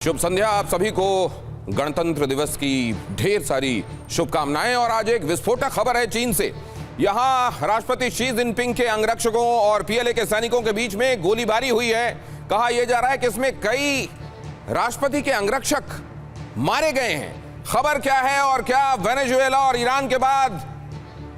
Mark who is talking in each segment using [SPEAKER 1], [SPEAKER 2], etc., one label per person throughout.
[SPEAKER 1] शुभ संध्या। आप सभी को गणतंत्र दिवस की ढेर सारी शुभकामनाएं। और आज एक विस्फोटक खबर है चीन से। यहां राष्ट्रपति शी जिनपिंग के अंगरक्षकों और पीएलए के सैनिकों के बीच में गोलीबारी हुई है। कहा यह जा रहा है कि इसमें कई राष्ट्रपति के अंगरक्षक मारे गए हैं। खबर क्या है और क्या वेनेजुएला और ईरान के बाद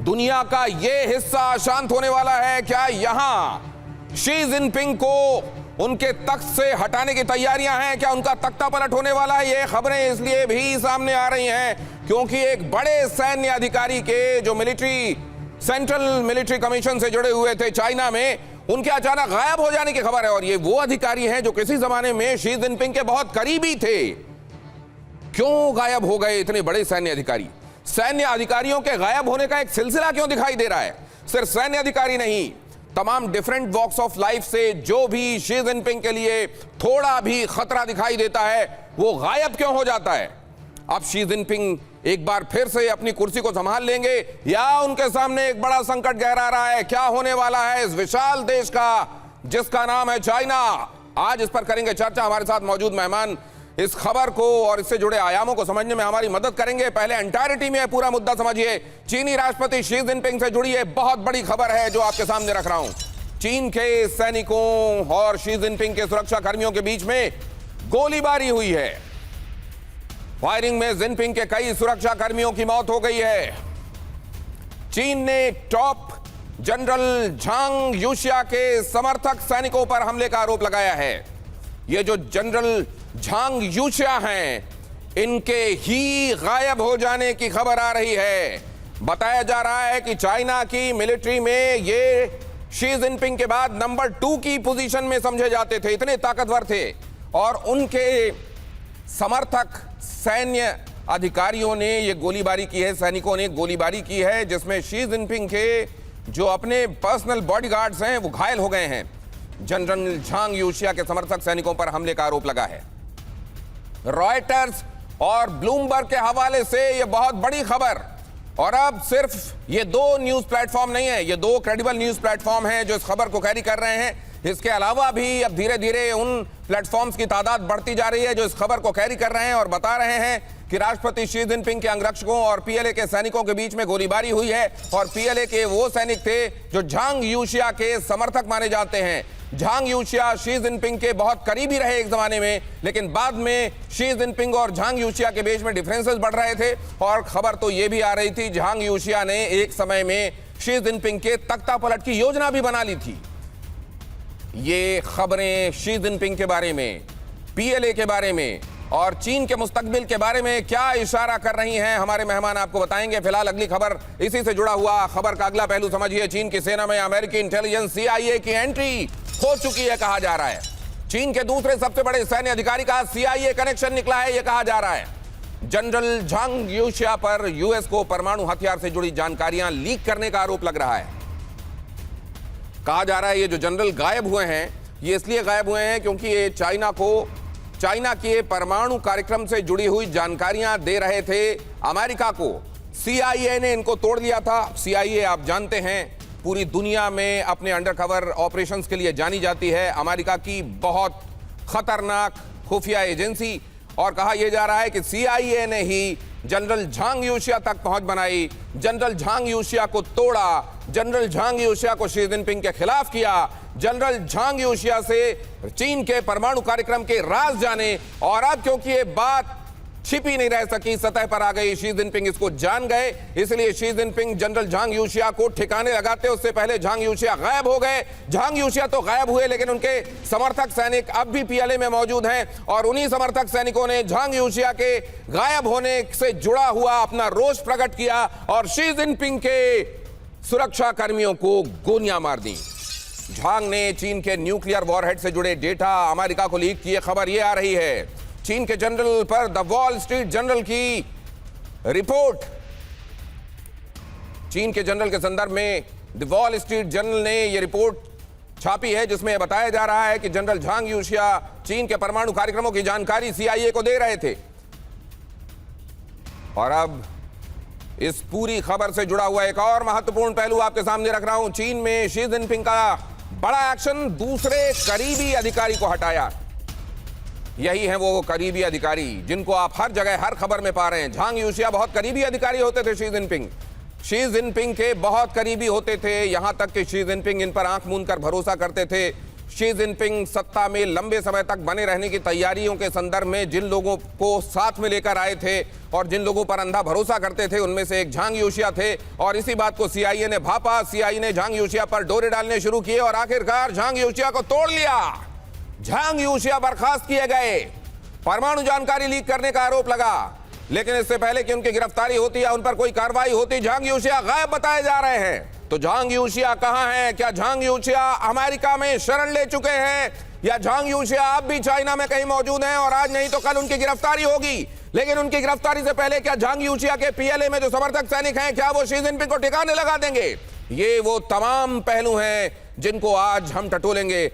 [SPEAKER 1] दुनिया का यह हिस्सा शांत होने वाला है? क्या यहां शी जिनपिंग को उनके तख्त से हटाने की तैयारियां हैं? क्या उनका तख्ता पलट होने वाला है? ये खबरें इसलिए भी सामने आ रही हैं क्योंकि एक बड़े सैन्य अधिकारी के जो सेंट्रल मिलिट्री कमीशन से जुड़े हुए थे चाइना में, उनके अचानक गायब हो जाने की खबर है। और ये वो अधिकारी हैं जो किसी जमाने में शी जिनपिंग के बहुत करीबी थे। क्यों गायब हो गए इतने बड़े सैन्य अधिकारी? सैन्य अधिकारियों के गायब होने का एक सिलसिला क्यों दिखाई दे रहा है? सिर्फ सैन्य अधिकारी नहीं, तमाम डिफरेंट वॉक्स ऑफ लाइफ से जो भी शी जिनपिंग के लिए थोड़ा भी खतरा दिखाई देता है वो गायब क्यों हो जाता है? अब शी जिनपिंग एक बार फिर से अपनी कुर्सी को संभाल लेंगे या उनके सामने एक बड़ा संकट गहरा रहा है? क्या होने वाला है इस विशाल देश का जिसका नाम है चाइना? आज इस पर करेंगे चर्चा। हमारे साथ मौजूद मेहमान इस खबर को और इससे जुड़े आयामों को समझने में हमारी मदद करेंगे। पहले एंटायरिटी में पूरा मुद्दा समझिए। चीनी राष्ट्रपति शी जिनपिंग से जुड़ी एक बहुत बड़ी खबर है जो आपके सामने रख रहा हूं। चीन के सैनिकों और शी जिनपिंग के सुरक्षा कर्मियों के बीच में गोलीबारी हुई है। फायरिंग में जिनपिंग के कई सुरक्षा कर्मियों की मौत हो गई है। चीन ने टॉप जनरल झांग यूशिया के समर्थक सैनिकों पर हमले का आरोप लगाया है। ये जो जनरल झांग यूशिया हैं, इनके ही गायब हो जाने की खबर आ रही है। बताया जा रहा है कि चाइना की मिलिट्री में ये शी जिनपिंग के बाद नंबर 2 की पोजीशन में समझे जाते थे, इतने ताकतवर थे। और उनके समर्थक सैन्य अधिकारियों ने ये गोलीबारी की है, सैनिकों ने गोलीबारी की है, जिसमें शी जिनपिंग के जो अपने पर्सनल बॉडीगार्ड्स हैं वो घायल हो गए हैं। जनरल झांग यूशिया के समर्थक सैनिकों पर हमले का आरोप लगा है। रॉयटर्स और ब्लूमबर्ग के हवाले से यह बहुत बड़ी खबर। और अब सिर्फ ये 2 न्यूज प्लेटफॉर्म नहीं है, ये 2 क्रेडिबल न्यूज प्लेटफॉर्म हैं जो इस खबर को कैरी कर रहे हैं। इसके अलावा भी अब धीरे धीरे उन प्लेटफॉर्म्स की तादाद बढ़ती जा रही है जो इस खबर को कैरी कर रहे हैं और बता रहे हैं कि राष्ट्रपति शी जिनपिंग के अंगरक्षकों और पीएलए के सैनिकों के बीच में गोलीबारी हुई है। और पीएलए के वो सैनिक थे जो झांग यूशिया के समर्थक माने जाते हैं। झांग यूशिया शी जिनपिंग के बहुत करीबी रहे एक जमाने में, लेकिन बाद में शी जिनपिंग और झांग यूशिया के बीच में डिफरेंसेस बढ़ रहे थे। और खबर तो यह भी आ रही थी झांग यूशिया ने एक समय में शी जिनपिंग के तख्ता पलट की योजना भी बना ली थी। ये खबरें शी जिनपिंग के बारे में, पीएलए के बारे में और चीन के मुस्तकबिल के बारे में क्या इशारा कर रही हैं, हमारे मेहमान आपको बताएंगे। फिलहाल अगली खबर इसी से जुड़ा हुआ खबर का अगला पहलू समझिए। चीन की सेना में अमेरिकी इंटेलिजेंस CIA की एंट्री हो चुकी है कहा जा रहा है। चीन के दूसरे सबसे बड़े सैन्य अधिकारी का CIA कनेक्शन निकला है यह कहा जा रहा है। जनरल झांग यूशिया पर यूएस को परमाणु हथियार से जुड़ी जानकारियां लीक करने का आरोप लग रहा है। कहा जा रहा है ये जो जनरल गायब हुए हैं ये इसलिए गायब हुए हैं क्योंकि ये चाइना के परमाणु कार्यक्रम से जुड़ी हुई जानकारियां दे रहे थे अमेरिका को। CIA ने इनको तोड़ दिया था। CIA आप जानते हैं पूरी दुनिया में अपने अंडरकवर ऑपरेशंस के लिए जानी जाती है, अमेरिका की बहुत खतरनाक खुफिया एजेंसी। और कहा यह जा रहा है कि CIA ने ही जनरल झांग यूशिया तक पहुंच बनाई, जनरल झांग यूशिया को तोड़ा, जनरल झांग यूशिया को शी जिनपिंग के खिलाफ किया, जनरल झांग यूशिया से चीन के परमाणु कार्यक्रम के राज जाने। और अब क्योंकि ये बात छिपी नहीं रह सकी, सतह पर आ गई, शी जिनपिंग इसको जान गए, इसलिए शी जिनपिंग जनरल झांग यूशिया को ठिकाने लगाते उससे पहले झांग यूशिया गायब हो गए। झांग यूशिया तो गायब हुए लेकिन उनके समर्थक सैनिक अब भी पीएलए में मौजूद हैं और उन्हीं समर्थक सैनिकों ने झांग यूशिया के गायब होने से जुड़ा हुआ अपना रोष प्रकट किया और शी जिनपिंग के सुरक्षा कर्मियों को गोलियां मार दी। झांग ने चीन के न्यूक्लियर वॉरहेड से जुड़े डेटा अमेरिका को लीक किए। खबर यह आ रही है चीन के जनरल पर द वॉल स्ट्रीट जर्नल की रिपोर्ट। चीन के जनरल के संदर्भ में द वॉल स्ट्रीट जर्नल ने यह रिपोर्ट छापी है जिसमें बताया जा रहा है कि जनरल झांग यूशिया चीन के परमाणु कार्यक्रमों की जानकारी CIA को दे रहे थे। और अब इस पूरी खबर से जुड़ा हुआ एक और महत्वपूर्ण पहलू आपके सामने रख रहा हूं। चीन में शी जिनपिंग का बड़ा एक्शन, दूसरे करीबी अधिकारी को हटाया। यही है वो करीबी अधिकारी जिनको आप हर जगह हर खबर में पा रहे हैं। झांग यूशिया बहुत करीबी अधिकारी होते थे शी जिनपिंग के बहुत करीबी होते थे, यहां तक कि शी जिनपिंग इन पर आंख मूंद कर भरोसा करते थे। शी जिनपिंग सत्ता में लंबे समय तक बने रहने की तैयारियों के संदर्भ में जिन लोगों को साथ में लेकर आए थे और जिन लोगों पर अंधा भरोसा करते थे, उनमें से एक झांग यूशिया थे। और इसी बात को सीआईए ने भापा, सीआईए ने झांग यूशिया पर डोरे डालने शुरू किए और आखिरकार झांग यूशिया को तोड़ लिया। झांग यूशिया बर्खास्त किए गए। परमाणु जानकारी लीक करने का आरोप लगा, लेकिन इससे पहले कि उनकी गिरफ्तारी होती या उन पर कोई कार्रवाई होती, झांग यूशिया गायब बताए जा रहे हैं। तो झांग यूशिया कहां हैं? क्या झांग यूशिया अमेरिका में शरण ले चुके हैं या झांग यूशिया अब भी चाइना में कहीं मौजूद हैं और आज नहीं तो कल उनकी गिरफ्तारी होगी? लेकिन उनकी गिरफ्तारी से पहले क्या झांग यूशिया के पीएलए में जो समर्थक सैनिक हैं, क्या वो शी जिनपिंग को ठिकाने लगा देंगे? ये वो तमाम पहलू हैं जिनको आज हम टटोलेंगे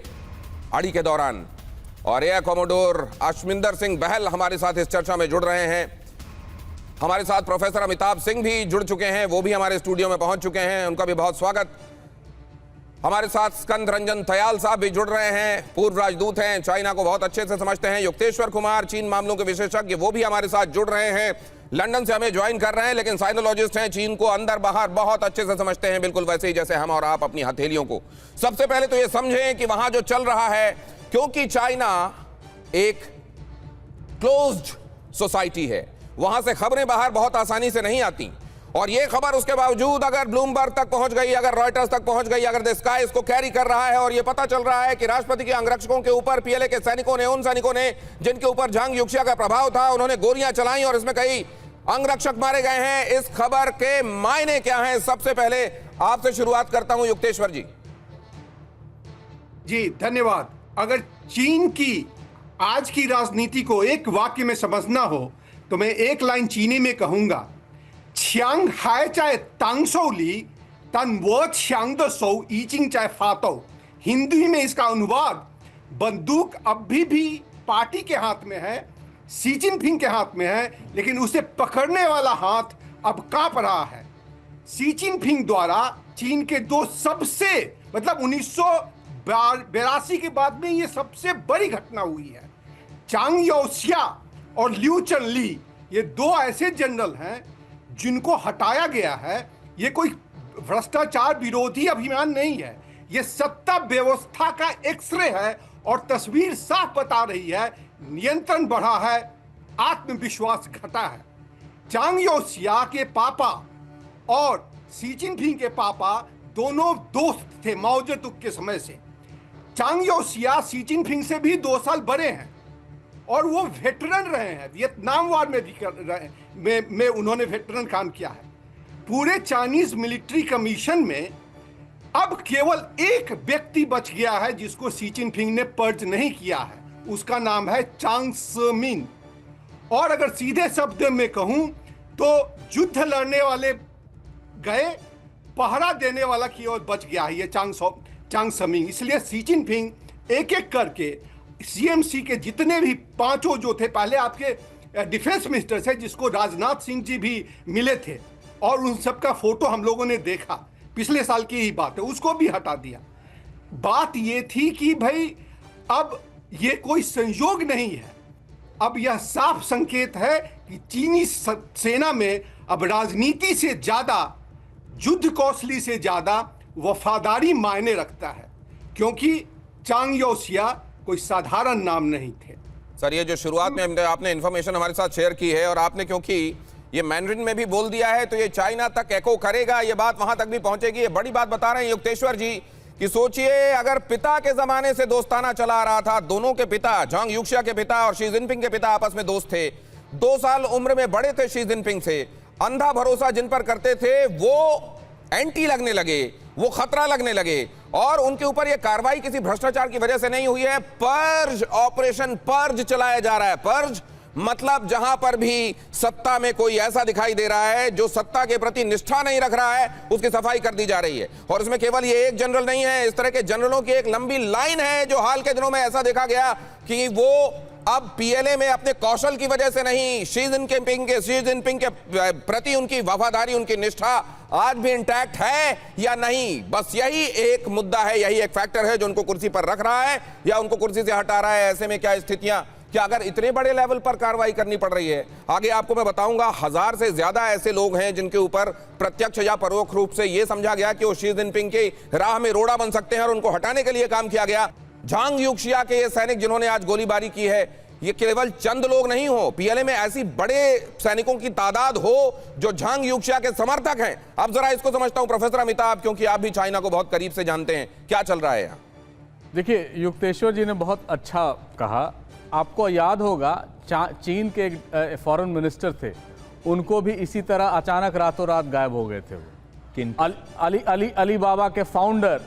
[SPEAKER 1] अड़ी के दौरान। और एयर कॉमोडोर अशमिंदर सिंह बहल हमारे साथ इस चर्चा में जुड़ रहे हैं। हमारे साथ प्रोफेसर अमिताभ सिंह भी जुड़ चुके हैं, वो भी हमारे स्टूडियो में पहुंच चुके हैं, उनका भी बहुत स्वागत। हमारे साथ स्कंद रंजन थयाल साहब भी जुड़ रहे हैं, पूर्व राजदूत हैं, चाइना को बहुत अच्छे से समझते हैं। युक्तेश्वर कुमार, चीन मामलों के विशेषज्ञ, वो भी हमारे साथ जुड़ रहे हैं, लंदन से हमें ज्वाइन कर रहे हैं, लेकिन साइनोलॉजिस्ट हैं, चीन को अंदर बाहर बहुत अच्छे से समझते हैं, बिल्कुल वैसे ही जैसे हम और आप अपनी हथेलियों को। सबसे पहले तो ये समझें कि वहां जो चल रहा है, क्योंकि चाइना एक क्लोज्ड सोसाइटी है, वहां से खबरें बाहर बहुत आसानी से नहीं आती। और ये खबर उसके बावजूद अगर ब्लूमबर्ग तक पहुंच गई, अगर रॉयटर्स तक पहुंच गई, अगर द स्काई इसको कैरी कर रहा है और ये पता चल रहा है कि राष्ट्रपति के अंगरक्षकों के ऊपर पीएलए के सैनिकों ने, उन सैनिकों ने जिनके ऊपर झांग यूशिया का प्रभाव था, उन्होंने गोलियां चलाई और इसमें कई अंगरक्षक मारे गए हैं, इस खबर के मायने क्या हैं? सबसे पहले आपसे शुरुआत करता हूं युक्तेश्वर जी।
[SPEAKER 2] जी धन्यवाद। अगर चीन की आज की राजनीति को एक वाक्य में समझना हो तो मैं एक लाइन चीनी में कहूंगा, qiang hai zai dang shou li, dan wo qiang de shou yijing zai fa dou। Hindi में इसका अनुवाद, बंदूक अभी भी पार्टी के हाथ में है, शी जिनपिंग के हाथ में है, लेकिन उसे पकड़ने वाला हाथ अब कांप रहा है। शी जिनपिंग द्वारा चीन के दो सबसे, मतलब 1982 के बाद में ये सबसे बड़ी घटना हुई है। झांग यूशिया और लिू चनली, ये दो ऐसे जनरल हैं जिनको हटाया गया है। ये कोई भ्रष्टाचार विरोधी अभियान नहीं है, ये सत्ता व्यवस्था का एक्सरे है और तस्वीर साफ बता रही है, नियंत्रण बढ़ा है, आत्मविश्वास घटा है। झांग यूशिया के पापा और शी जिनपिंग के पापा दोनों दोस्त थे माओ जेतुंग के समय से। झांग यूशिया शी जिनपिंग से भी 2 साल बड़े हैं और वो वेटरन रहे हैं, वियतनाम वार में भी कर रहे में उन्होंने वेटरन काम किया है। पूरे चाइनीज मिलिट्री कमीशन में अब केवल एक व्यक्ति बच गया है जिसको शी जिनपिंग ने पर्ज नहीं किया है, उसका नाम है चांग सेमिन। और अगर सीधे शब्द में कहूं तो युद्ध लड़ने वाले गए, पहरा देने वाला की ओर बच गया है ये चांग सेमिन। इसलिए शी जिनपिंग एक एक करके सीएमसी के जितने भी 5 जो थे, पहले आपके डिफेंस मिनिस्टर थे जिसको राजनाथ सिंह जी भी मिले थे और उन सब का फोटो हम लोगों ने देखा, पिछले साल की ही बात है, उसको भी हटा दिया। बात ये थी कि भाई अब ये कोई संयोग नहीं है, अब यह साफ संकेत है कि चीनी सेना में अब राजनीति से ज्यादा, युद्ध कौशली से ज्यादा वफादारी मायने रखता है, क्योंकि झांग यूशिया कोई साधारण नाम नहीं थे।
[SPEAKER 1] सर, ये जो शुरुआत में आपने इंफॉर्मेशन हमारे साथ शेयर की है और आपने क्योंकि ये मैंड्रिन में भी बोल दिया है तो ये चाइना तक एको करेगा, ये बात वहां तक भी पहुंचेगी, ये बड़ी बात बता रहे हैं युक्तेश्वर जी कि सोचिए अगर पिता के जमाने से दोस्ताना चला आ रहा था, दोनों के पिता, झांग यूशिया के पिता और शी जिनपिंग के पिता आपस में दोस्त थे, 2 साल उम्र में बड़े थे शी जिनपिंग से, अंधा भरोसा जिन पर करते थे वो एंटी लगने लगे, वो खतरा लगने लगे और उनके ऊपर यह कार्रवाई किसी भ्रष्टाचार की वजह से नहीं हुई है, पर्ज, ऑपरेशन पर्ज चलाया जा रहा है। पर्ज मतलब जहां पर भी सत्ता में कोई ऐसा दिखाई दे रहा है जो सत्ता के प्रति निष्ठा नहीं रख रहा है, उसकी सफाई कर दी जा रही है। और इसमें केवल ये एक जनरल नहीं है, इस तरह के जनरलों की एक लंबी लाइन है जो हाल के दिनों में ऐसा देखा गया कि वो अब पीएलए में अपने कौशल की वजह से नहीं, शी जिनपिंग के प्रति उनकी वफादारी, उनकी निष्ठा आज भी इंटैक्ट है या नहीं, बस यही एक मुद्दा है, यही एक फैक्टर है जो उनको कुर्सी पर रख रहा है या उनको कुर्सी से हटा रहा है। ऐसे में क्या स्थितियां कि अगर इतने बड़े लेवल पर कार्रवाई करनी पड़ रही है, आगे आपको मैं बताऊंगा 1000 से ज्यादा ऐसे लोग हैं जिनके ऊपर प्रत्यक्ष या परोक्ष रूप से यह समझा गया कि वो शी जिनपिंग की राह में रोड़ा बन सकते हैं और उनको हटाने के लिए काम किया गया। झांग युक्शिया के ये सैनिक जिन्होंने आज गोलीबारी की है, ये केवल चंद लोग नहीं हो, पीएलए में ऐसी बड़े सैनिकों की तादाद हो जो झांग युक्शिया के समर्थक हैं। अब जरा इसको समझता हूं प्रोफेसर अमिताभ, क्योंकि आप भी चाइना को बहुत करीब से जानते हैं, क्या चल रहा है यहाँ?
[SPEAKER 3] देखिए, युक्तेश्वर जी ने बहुत अच्छा कहा। आपको याद होगा चीन के एक फॉरेन मिनिस्टर थे, उनको भी इसी तरह अचानक रातों रात गायब हो गए थे। वो अली बाबा के फाउंडर,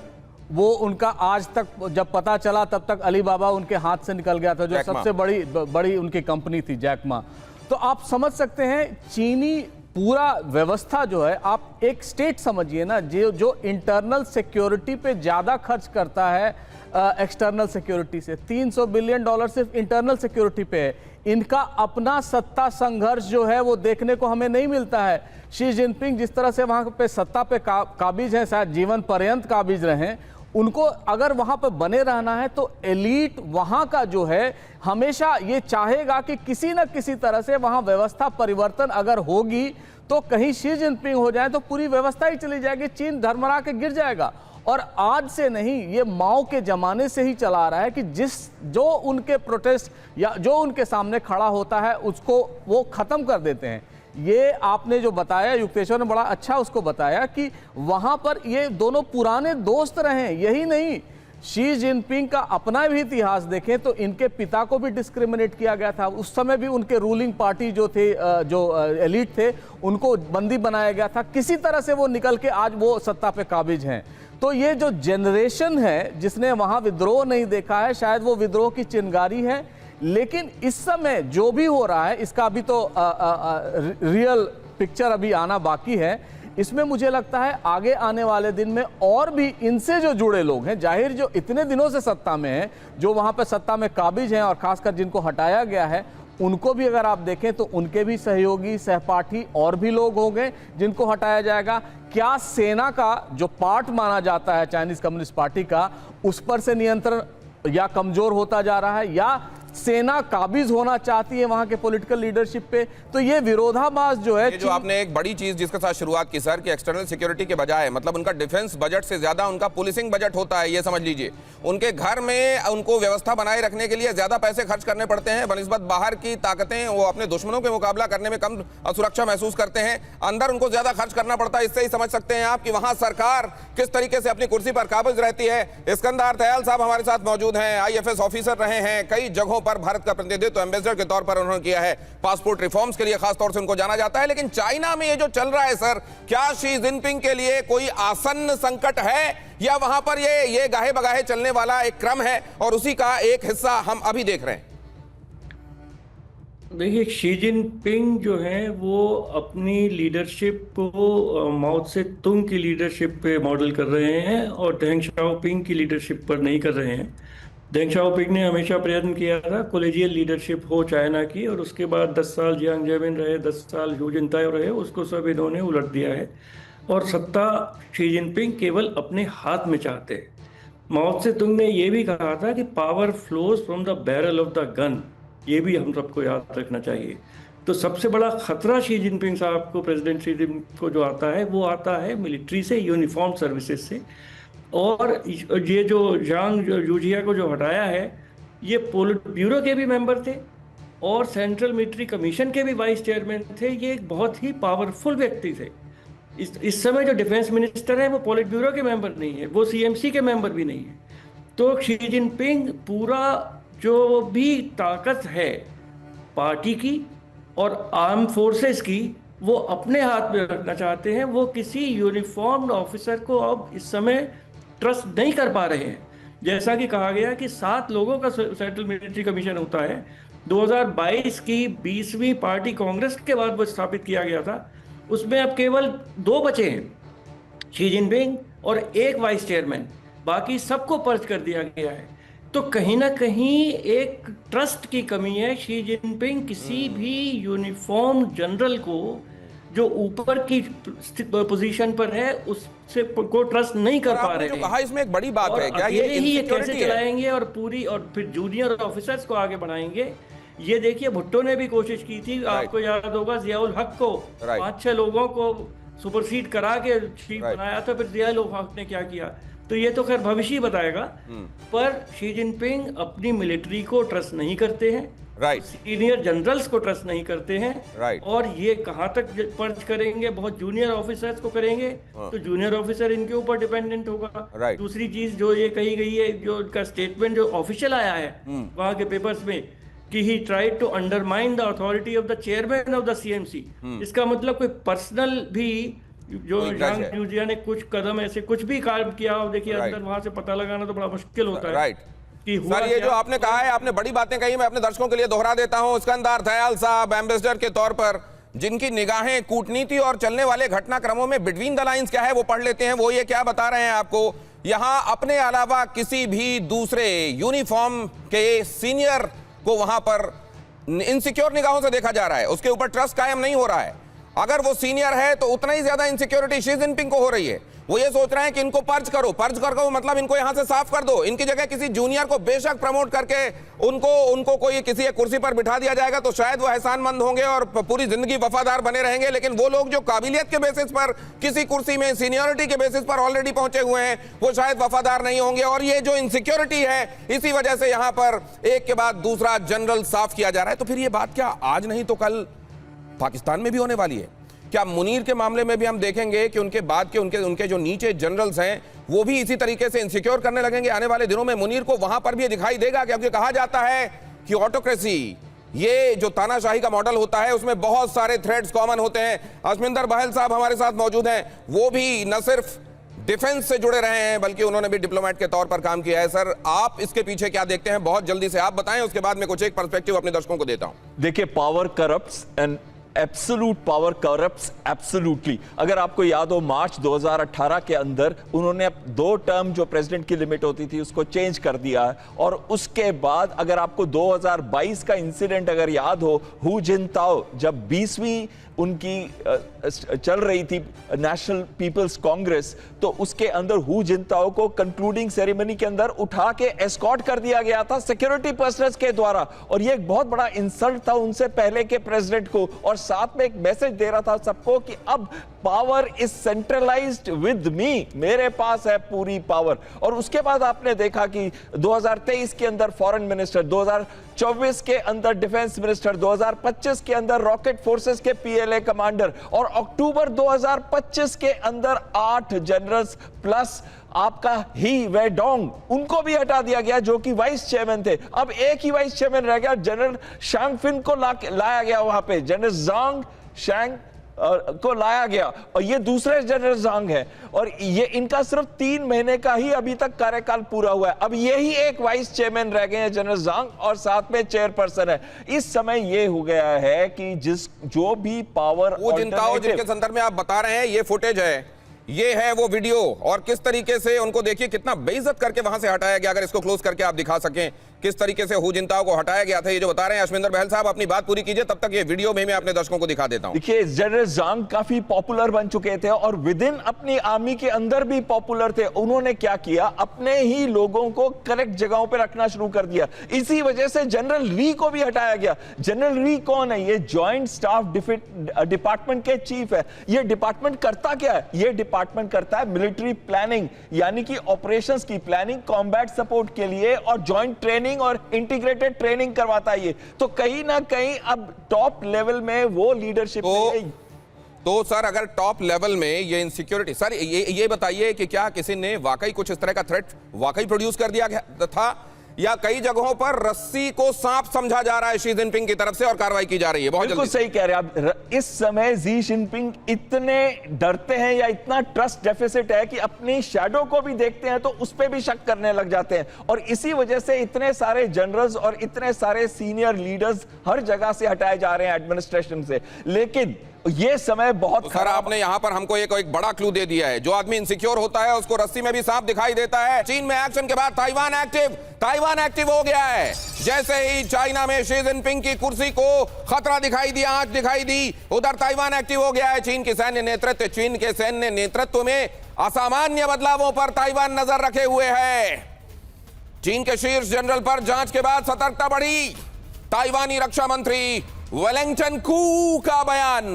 [SPEAKER 3] वो उनका आज तक जब पता चला तब तक अली बाबा उनके हाथ से निकल गया था, जो सबसे बड़ी उनकी कंपनी थी, जैक मा। तो आप समझ सकते हैं चीनी पूरा व्यवस्था जो है, आप एक स्टेट समझिए ना, जो इंटरनल सिक्योरिटी पे ज्यादा खर्च करता है एक्सटर्नल सिक्योरिटी से। $300 बिलियन सिर्फ इंटरनल सिक्योरिटी पे है। इनका अपना सत्ता संघर्ष जो है वो देखने को हमें नहीं मिलता है। शी जिनपिंग जिस तरह से वहां पे सत्ता पे काबिज हैं, शायद जीवन पर्यंत काबिज रहें, उनको अगर वहां पर बने रहना है तो एलीट वहां का जो है हमेशा ये चाहेगा कि किसी न किसी तरह से वहां व्यवस्था परिवर्तन अगर होगी तो कहीं शी जिनपिंग हो जाए तो पूरी व्यवस्था ही चली जाएगी, चीन धर्मरा के गिर जाएगा। और आज से नहीं, ये माओ के जमाने से ही चला आ रहा है कि जो उनके प्रोटेस्ट या जो उनके सामने खड़ा होता है उसको वो खत्म कर देते हैं। ये आपने जो बताया, युक्तेश्वर ने बड़ा अच्छा उसको बताया कि वहां पर ये दोनों पुराने दोस्त रहे। यही नहीं, शी जिनपिंग का अपना भी इतिहास देखें तो इनके पिता को भी डिस्क्रिमिनेट किया गया था। उस समय भी उनके रूलिंग पार्टी जो थे, जो एलीट थे, उनको बंदी बनाया गया था। किसी तरह से वो निकल के आज वो सत्ता पे काबिज हैं। तो ये जो जनरेशन है जिसने वहां विद्रोह नहीं देखा है, शायद वो विद्रोह की चिंगारी है। लेकिन इस समय जो भी हो रहा है इसका अभी तो रियल पिक्चर अभी आना बाकी है। इसमें मुझे लगता है आगे आने वाले दिन में और भी इनसे जो जुड़े लोग हैं, जाहिर जो इतने दिनों से सत्ता में हैं, जो वहां पर सत्ता में काबिज हैं और खासकर जिनको हटाया गया है, उनको भी अगर आप देखें तो उनके भी सहयोगी सहपाठी और भी लोग होंगे जिनको हटाया जाएगा। क्या सेना का जो पार्ट माना जाता है चाइनीज कम्युनिस्ट पार्टी का, उस पर से नियंत्रण या कमजोर होता जा रहा है, या सेना काबिज होना चाहती है वहां के पॉलिटिकल लीडरशिप पे? तो ये विरोधाभास जो है,
[SPEAKER 1] जो आपने एक बड़ी चीज जिसके साथ शुरुआत की सर, कि एक्सटर्नल सिक्योरिटी के बजाय मतलब उनका डिफेंस बजट से ज्यादा उनका पुलिसिंग बजट होता है, ये समझ लीजिए। उनके घर में उनको व्यवस्था बनाए रखने के लिए ज्यादा पैसे खर्च करने पड़ते हैं बनिस्बत बाहर की ताकतें, वो अपने दुश्मनों के मुकाबला करने में कम असुरक्षा महसूस करते हैं, अंदर उनको ज्यादा खर्च करना पड़ता है। इससे ही समझ सकते हैं आप कि वहां सरकार किस तरीके से अपनी कुर्सी पर काबिज रहती है। इस्कंदर दयाल साहब हमारे साथ मौजूद हैं, IFS ऑफिसर रहे हैं, कई जगहों पर भारत का प्रतिनिधित्व एम्बेसडर के तौर पर उन्होंने किया है, पासपोर्ट रिफॉर्म्स के लिए खास तौर से उनको जाना जाता है। लेकिन चाइना में ये जो चल रहा है सर, क्या शी जिनपिंग के लिए कोई आसन्न संकट है, या वहां पर ये गाहे बगाहे चलने वाला एक क्रम है और उसी का एक हिस्सा हम अभी देख रहे हैं?
[SPEAKER 4] देखिए, शी जिनपिंग जो है वो अपनी लीडरशिप को माओ से तुंग की लीडरशिप पे मॉडल कर रहे हैं और डेंग शाओपिंग की लीडरशिप पर नहीं कर रहे हैं। डेंग शाओपिंग ने हमेशा प्रयत्न किया था कोलेजियल लीडरशिप हो चाइना की, और उसके बाद 10 साल जियांग जेमिन रहे, 10 साल हू जिनताओ रहे, उसको सब इन्होंने उलट दिया है और सत्ता शी जिनपिंग केवल अपने हाथ में चाहते हैं। माओ से तुंग ने यह भी कहा था कि power flows from the barrel of the gun, ये भी हम सबको याद रखना चाहिए। तो सबसे बड़ा खतरा शी जिनपिंग साहब को, प्रेसिडेंट शी जिनपिंग को जो आता है वो आता है मिलिट्री से, यूनिफॉर्म सर्विसेज से। और ये जो झांग युक्शिया को जो हटाया है, ये पोलिट ब्यूरो के भी मेंबर थे और सेंट्रल मिलिट्री कमीशन के भी वाइस चेयरमैन थे। ये एक बहुत ही पावरफुल व्यक्ति थे। इस समय जो डिफेंस मिनिस्टर है वो पोलिट ब्यूरो के मेंबर नहीं है, वो CMC के मेंबर भी नहीं है। तो शी जिनपिंग पूरा जो भी ताकत है पार्टी की और आर्म फोर्सेस की, वो अपने हाथ में रखना चाहते हैं। वो किसी यूनिफॉर्म्ड ऑफिसर को अब इस समय ट्रस्ट नहीं कर पा रहे हैं। जैसा कि कहा गया कि 7 लोगों का सेंट्रल मिलिट्री कमीशन होता है। 2022 की 20वीं पार्टी कांग्रेस के बाद वो स्थापित किया गया था, उसमें अब केवल 2 बचे हैं, शी जिनपिंग और एक वाइस चेयरमैन, बाकी सबको पर्च कर दिया गया है। तो कहीं ना कहीं एक ट्रस्ट की कमी है। शी जिनपिंग किसी भी यूनिफॉर्म जनरल को जो ऊपर की पोजीशन पर है उससे को ट्रस्ट नहीं कर पा रहे हैं।
[SPEAKER 1] कहा इसमें एक बड़ी बात है, क्या
[SPEAKER 4] ये कैसे चलाएंगे और पूरी, और फिर जूनियर ऑफिसर्स को आगे बढ़ाएंगे, ये देखिए भुट्टो ने भी कोशिश की थी, आपको याद होगा, जियाउल हक को 5-6 लोगों को सुपरसीड करा के चीफ बनाया था, फिर जियाउल हक ने क्या किया, तो ये तो खैर भविष्य ही बताएगा। पर शी जिनपिंग अपनी मिलिट्री को ट्रस्ट नहीं करते हैं, सीनियर जनरल्स को ट्रस्ट नहीं करते हैं, और ये कहां तक पर्च करेंगे, बहुत जूनियर ऑफिसर्स को करेंगे, तो जूनियर ऑफिसर इनके ऊपर डिपेंडेंट होगा। दूसरी चीज जो ये कही गई है, जो उनका स्टेटमेंट जो ऑफिशियल आया है वहां के पेपर्स में, कि he tried to undermine the authority of the chairman of the CMC, इसका मतलब कोई पर्सनल भी जो यांग जूजिया ने कुछ कदम ऐसे कुछ भी काम किया, देखिए अंदर वहां से पता लगाना तो बड़ा मुश्किल होता है।
[SPEAKER 1] सर, ये जो आपने कहा है, आपने बड़ी बातें कही, मैं अपने दर्शकों के लिए दोहरा देता हूं। सिकंदर दयाल साहब एम्बेसडर के तौर पर, जिनकी निगाहें कूटनीति और चलने वाले घटनाक्रमों में बिटवीन द लाइंस क्या है वो पढ़ लेते हैं, वो ये क्या बता रहे हैं आपको, यहां अपने अलावा किसी भी दूसरे यूनिफॉर्म के सीनियर को वहां पर इनसिक्योर निगाहों से देखा जा रहा है, उसके ऊपर ट्रस्ट कायम नहीं हो रहा है। अगर वो सीनियर है तो उतना ही ज्यादा इनसिक्योरिटी शी जिनपिंग को हो रही है। वो ये सोच रहे हैं कि इनको पर्च करो मतलब इनको यहां से साफ कर दो, इनकी जगह किसी जूनियर को बेशक प्रमोट करके उनको कोई किसी एक कुर्सी पर बिठा दिया जाएगा तो शायद वो एहसानमंद होंगे और पूरी जिंदगी वफादार बने रहेंगे। लेकिन वो लोग जो काबिलियत के बेसिस पर किसी कुर्सी में सीनियरिटी के बेसिस पर ऑलरेडी पहुंचे हुए हैं, वो शायद वफादार नहीं होंगे। और ये जो इनसिक्योरिटी है, इसी वजह से यहां पर एक के बाद दूसरा जनरल साफ किया जा रहा है। तो फिर ये बात क्या आज नहीं तो कल पाकिस्तान में भी होने वाली है? क्या मुनीर के मामले में भी हम देखेंगे कि उनके बाद के उनके जो नीचे जनरल्स हैं वो भी इसी तरीके से इनसिक्योर करने लगेंगे आने वाले दिनों में? मुनीर को वहां पर भी दिखाई देगा, क्योंकि कहा जाता है कि ऑटोक्रेसी, ये जो तानाशाही का मॉडल होता है, उसमें बहुत सारे थ्रेड्स कॉमन होते हैं। अशमिंदर बहल साहब हमारे साथ मौजूद हैं, वो भी न सिर्फ डिफेंस से जुड़े रहे हैं बल्कि उन्होंने भी डिप्लोमेट के तौर पर काम किया है। सर, आप इसके पीछे क्या देखते हैं? बहुत जल्दी से आप बताएं, उसके बाद मैं कुछ एक पर्सपेक्टिव अपने दर्शकों को देता हूं।
[SPEAKER 5] देखिए, power corrupts and absolute power corrupts absolutely. अगर आपको याद हो, मार्च 2018 के अंदर उन्होंने 2 टर्म जो प्रेसिडेंट की लिमिट होती थी उसको चेंज कर दिया है। और उसके बाद अगर आपको 2022 का इंसिडेंट अगर याद हो, हू जिनताओ जब 20वीं उनकी चल रही थी नेशनल पीपल्स कांग्रेस, तो उसके अंदर हू जिनताओ को कंक्लूडिंग सेरेमनी के अंदर उठा के एस्कॉर्ट कर दिया गया था सिक्योरिटी पर्सनल्स के द्वारा। और ये एक बहुत बड़ा इंसल्ट था उनसे पहले के प्रेसिडेंट को, और साथ में एक मैसेज दे रहा था सबको कि अब power is centralised with me, मेरे पास है पूरी पावर। और उसके बाद आपने देखा कि 2023 के अंदर फॉरेन मिनिस्टर, 2024 के अंदर डिफेंस मिनिस्टर, 2025 के अंदर रॉकेट फोर्सेस के पीएलए कमांडर, और अक्टूबर 2025 के अंदर 8 जनरल्स प्लस आपका ही वेडोंग, उनको भी हटा दिया गया जो कि वाइस चेयरमैन थे। अब एक ही वाइस चेयरमैन रह गया, जनरल शांगफिन को लाया गया वहां पे, जनरल जांग शैंग को लाया गया, और ये दूसरे जनरल जांग है, और ये इनका सिर्फ 3 महीने का ही अभी तक कार्यकाल पूरा हुआ है। अब यही एक वाइस चेयरमैन रह गए हैं जनरल जांग, और साथ में चेयरपर्सन है। इस समय ये हो गया है कि जो भी पावर
[SPEAKER 1] वो जिनताओ जिनके संदर्भ में आप बता रहे हैं, ये फुटेज है, ये है वो वीडियो, और किस तरीके से उनको देखिए कितना बेइज्जत करके वहां से हटाया गया। अगर इसको क्लोज करके आप दिखा सकें किस तरीके से हू जिनताओ को हटाया गया था, ये जो बता रहे हैं अशमिंदर बहल साहब, अपनी बात पूरी कीजिए, तब तक ये वीडियो में मैं अपने दर्शकों को दिखा देता हूं।
[SPEAKER 5] देखिए, जनरल जांग काफी पॉपुलर बन चुके थे और विद इन अपनी आर्मी के अंदर भी पॉपुलर थे। उन्होंने क्या किया, अपने ही लोगों को करेक्ट जगहों पर रखना शुरू कर दिया। इसी वजह से जनरल री को भी हटाया गया। जनरल री कौन है? ये ज्वाइंट स्टाफ डिपार्टमेंट के चीफ है। ये डिपार्टमेंट करता क्या है? ये डिपार्टमेंट करता है मिलिट्री प्लानिंग, यानी कि ऑपरेशंस की प्लानिंग, कॉम्बैट सपोर्ट के लिए, और ज्वाइंट ट्रेनिंग और इंटीग्रेटेड ट्रेनिंग करवाता है ये। तो कहीं ना कहीं अब टॉप लेवल में वो लीडरशिप
[SPEAKER 1] तो सर, अगर टॉप लेवल में ये इनसिक्योरिटी, सर ये बताइए कि क्या किसी ने वाकई कुछ इस तरह का थ्रेट वाकई प्रोड्यूस कर दिया गया था, या कई जगहों पर रस्सी को सांप समझा जा रहा है शी जिनपिंग की तरफ से और कार्रवाई की जा रही है? बहुत
[SPEAKER 5] बिल्कुल सही कह रहे हैं आप। इस समय जी जिनपिंग इतने डरते हैं या इतना ट्रस्ट डेफिसिट है कि अपनी शैडो को भी देखते हैं तो उस पर भी शक करने लग जाते हैं, और इसी वजह से इतने सारे जनरल्स और इतने सारे सीनियर लीडर्स हर जगह से हटाए जा रहे हैं एडमिनिस्ट्रेशन से। लेकिन ये समय बहुत
[SPEAKER 1] खराब। आपने यहां पर हमको एक बड़ा क्लू दे दिया है, जो आदमी इनसिक्योर होता है उसको रस्सी में भी सांप दिखाई देता है। चीन में एक्शन के बाद ताइवान एक्टिव हो गया है। जैसे ही चाइना में शी जिनपिंग की कुर्सी को खतरा दिखाई दिया, आंच दिखाई दी, उधर ताइवान एक्टिव हो गया है। चीन के सैन्य नेतृत्व में असामान्य बदलावों पर ताइवान नजर रखे हुए है। चीन के शीर्ष जनरल पर जांच के बाद सतर्कता बढ़ी। ताइवानी रक्षा मंत्री वेलिंगटन कू का बयान।